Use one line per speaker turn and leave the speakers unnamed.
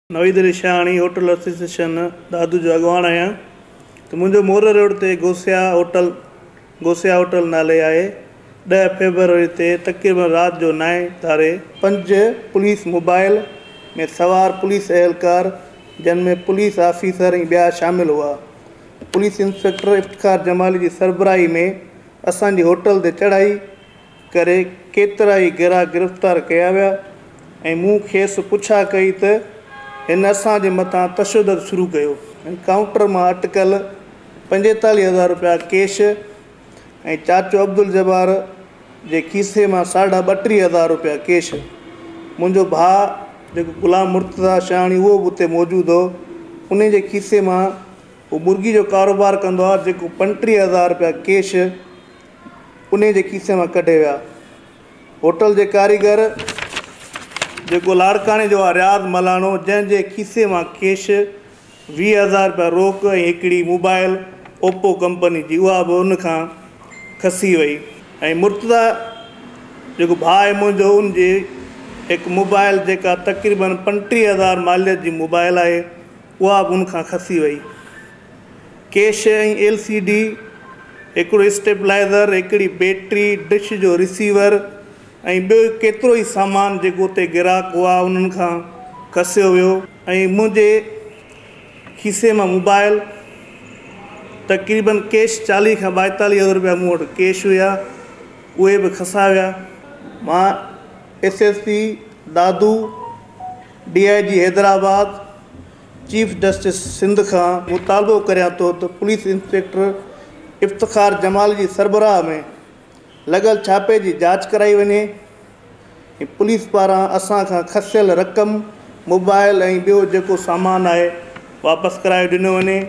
नवी Delhi Shahani hotel association दादू जो अगवान आहियां। तो मुझे मोर रोड ते गोसिया होटल नाले आहे। 10 फेबरवरी ते तक़रीबन रात जो 9 तारे 5 पुलिस मोबाइल में सवार पुलिस एहलकार जिनमें पुलिस ऑफिसर ऐं ॿिया शामिल हुआ। पुलिस इंस्पेक्टर इफ्तिखार जमाली की सरबराही में असांजी होटल ते चढ़ाई करे केतिरा ई गिराक गिरफ़्तार कया विया ऐं मूं खेसि पुछा कई त हिन असांजे मथां तशद्दुद शुरू कयो ऐं काउंटर मां अटकल 45,000 रुपया कैश ऐं चाचो अब्दुल जब्बार जे खीसे मां 32,500 रुपया कैश। मुंहिंजो भाउ जेको गुलाम मुर्तज़ा शाहणी उहो बि उते मौजूदु हो। उन जे खीसे मां उहो मुर्गी जो कारोबार कंदो आहे जेको 35,000 रुपया कैश उन जे खीसे मां कढे विया। होटल जे कारीगर जेको लाड़काणे जो आहे रियाज़ मलाणो जंहिंजे खीसे मां कैश 20,000 रुपया रोक ऐं हिकिड़ी मोबाइल ओप्पो कंपनी जी उहा बि उन खां खसी वई। ऐं मुर्तज़ा जेको भाउ आहे मुंहिंजो उनजी हिकु मोबाइल जेका तक़रीबन 35,000 मालियत जी मोबाइल आहे उहा बि उन खां खसी वई। कैश ऐं LCD हिकिड़ो स्टेबलाइज़र हिकिड़ी बैटरी डिश जो रिसीवर ऐं ॿियो केतिरो ई सामान जेको उते गिराक हुआ उन्हनि खां खसियो वियो। ऐं मुंहिंजे खीसे मां मोबाइल तक़रीबन कैश 40 खां 42,000 रुपया मूं वटि कैश हुया उहे बि खसा विया। मां SSP Dadu DIG Hyderabad chief justice Sindh खां मुतालबो करियां थो त पुलिस इंस्पेक्टर इफ्तिखार जमाल जी सरबराह में लॻल छापे जी जांच कराई वञे ऐं पुलिस पारां असां खां खसियल रक़म मोबाइल ऐं ॿियो जेको सामान आहे वापसि कराए ॾिनो वञे।